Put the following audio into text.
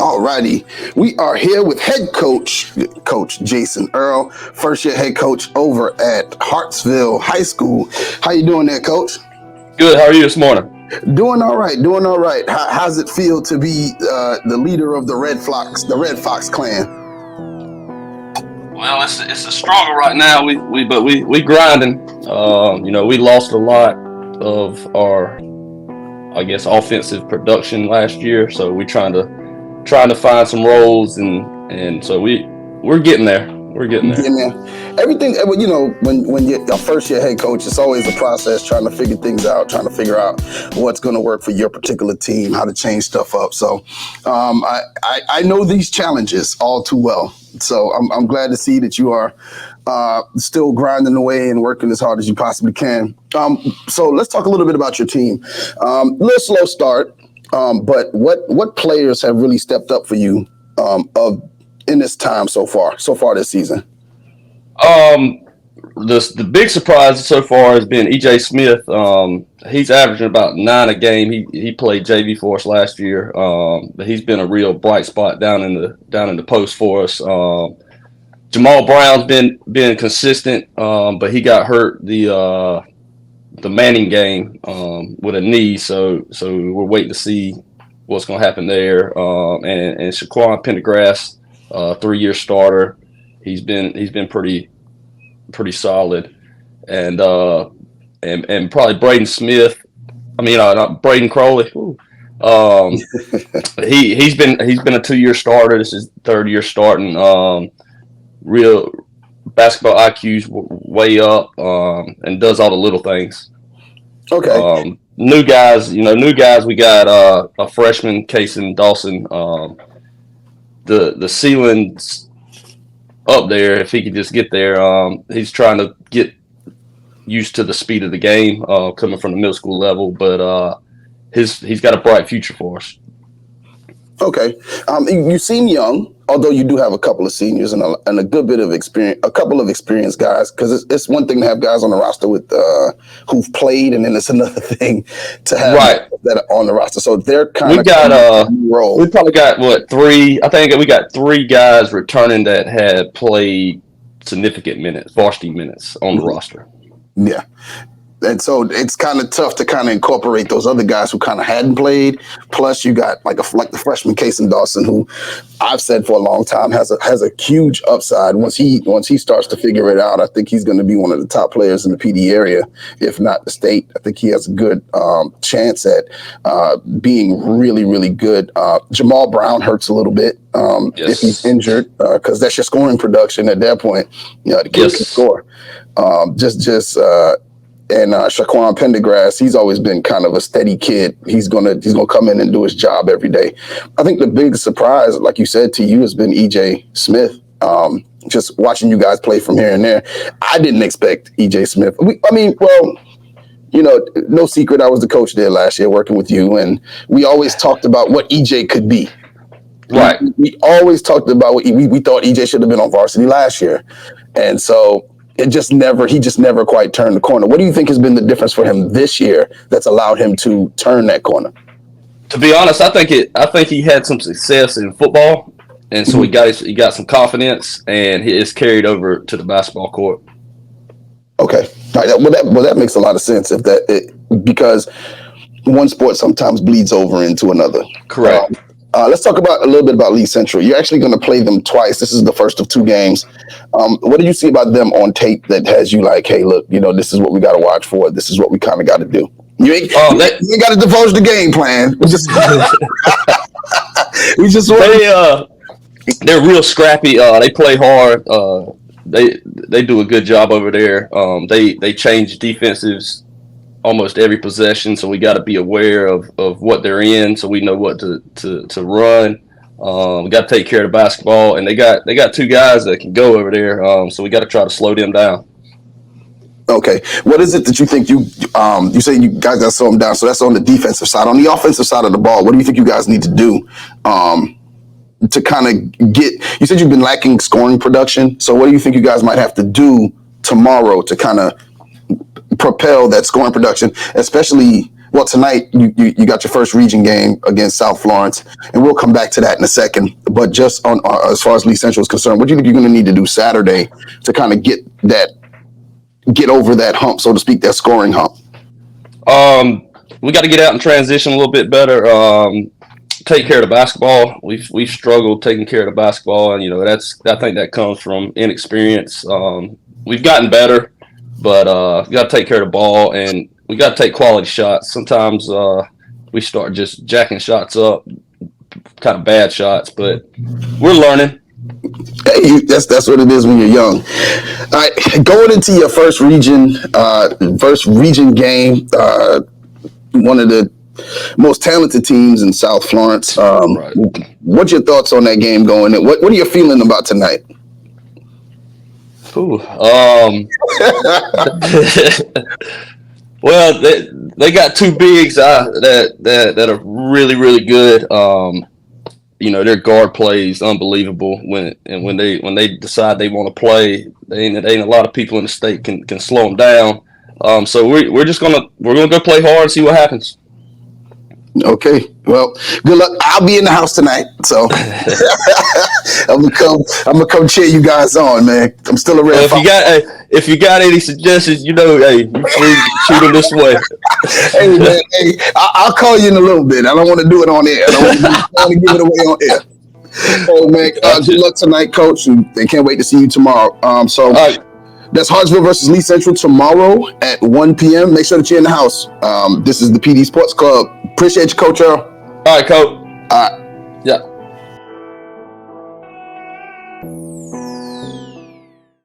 All righty. We are here with head coach, Coach Jason Earle, first-year head coach over at Hartsville High School. How you doing there, Coach? Good. How are you this morning? Doing all right. Doing all right. How's it feel to be the leader of the Red Fox clan? Well, it's a struggle right now. We grinding. We lost a lot of our, I guess, offensive production last year. So we trying to find some roles and so we're getting there. We're getting there. Everything, when you're a first-year head coach, it's always a process trying to figure things out, trying to figure out what's going to work for your particular team, how to change stuff up. So I know these challenges all too well. So I'm glad to see that you are still grinding away and working as hard as you possibly can. So let's talk a little bit about your team. Little slow start, but what players have really stepped up for you in this time so far this season? The big surprise so far has been EJ Smith. He's averaging about 9 a game. He played JV for us last year. But he's been a real bright spot down in the post for us. Jamal Brown's been consistent, but he got hurt the Manning game with a knee. So we're waiting to see what's going to happen there. And Shaquan Pendergrass, 3-year starter. He's been pretty solid, and probably Braden Smith. Not Braden Crowley. He's been a 2-year starter. This is 3rd year starting. Real basketball IQ's way up, and does all the little things. Okay. New guys. We got a freshman, Jason Dawson. The ceiling's up there if he could just get there. He's trying to get used to the speed of the game coming from the middle school level, but he's got a bright future for us. Okay. You seem young, although you do have a couple of seniors and a good bit of experience, a couple of experienced guys, because it's one thing to have guys on the roster with who've played, and then it's another thing to have that are on the roster. So they're kind of role. We probably got 3. I think we got 3 guys returning that had played significant minutes, varsity minutes on the roster. Yeah. And so it's kind of tough to kind of incorporate those other guys who kind of hadn't played. Plus, you got like the freshman Jason Dawson, who I've said for a long time has a huge upside. Once he starts to figure it out, I think he's going to be one of the top players in the PD area, if not the state. I think he has a good chance at being really, really good. Jamal Brown hurts a little bit if he's injured, because that's your scoring production at that point. The kid can score. And Shaquan Pendergrass, he's always been kind of a steady kid. He's gonna come in and do his job every day. I think the big surprise, like you said, to you has been EJ Smith. Just watching you guys play from here and there, I didn't expect EJ Smith. No secret, I was the coach there last year working with you, and we always talked about what EJ could be. Right. We always talked about what we thought EJ should have been on varsity last year, and so. He just never quite turned the corner. What do you think has been the difference for him this year that's allowed him to turn that corner? To be honest, I think he had some success in football, and so he got some confidence, and it's carried over to the basketball court. Okay, well that makes a lot of sense because one sport sometimes bleeds over into another. Correct. Let's talk a little bit about Lee Central. You're actually going to play them twice. This is the first of 2 games. What did you see about them on tape that has you like, hey, look, this is what we got to watch for. This is what we kind of got to do. You ain't got to divulge the game plan. They're real scrappy. They play hard. They do a good job over there. They change defensives almost every possession, so we got to be aware of what they're in, so we know what to run. We got to take care of the basketball, and they got 2 guys that can go over there, so we got to try to slow them down. Okay, what is it that you think you say you guys got to slow them down? So that's on the defensive side. On the offensive side of the ball, what do you think you guys need to do to kind of get? You said you've been lacking scoring production, so what do you think you guys might have to do tomorrow to kind of propel that scoring production, especially well, tonight you got your first region game against South Florence, and we'll come back to that in a second. But just on as far as Lee Central is concerned, what do you think you're going to need to do Saturday to kind of get over that hump, so to speak, that scoring hump? We got to get out and transition a little bit better. Take care of the basketball. We've struggled taking care of the basketball, and I think that comes from inexperience. We've gotten better, but we got to take care of the ball, and we got to take quality shots. Sometimes we start just jacking shots up, kind of bad shots, but we're learning. Hey, that's what it is when you're young. All right, going into your first region game, one of the most talented teams in South Florence. Right. What's your thoughts on that game going in? What are you feeling about tonight? Ooh, well, they got two bigs that are really, really good. Their guard play is unbelievable when they decide they want to play. There ain't a lot of people in the state can slow them down. So we're gonna go play hard and see what happens. Okay, well, good luck. I'll be in the house tonight, so I'm gonna come cheer you guys on, man. I'm still a red. If you got any suggestions, hey, you free to shoot them this way. Hey man, I'll call you in a little bit. I don't want to do it on air. I don't want to give it away on air. Oh man, good luck tonight, Coach, and they can't wait to see you tomorrow. So right. That's Hartsville versus Lee Central tomorrow at 1 p.m. Make sure that you're in the house. This is the PD Sports Club. Appreciate you, Coach Earle. All right, Coach. All right. Yeah.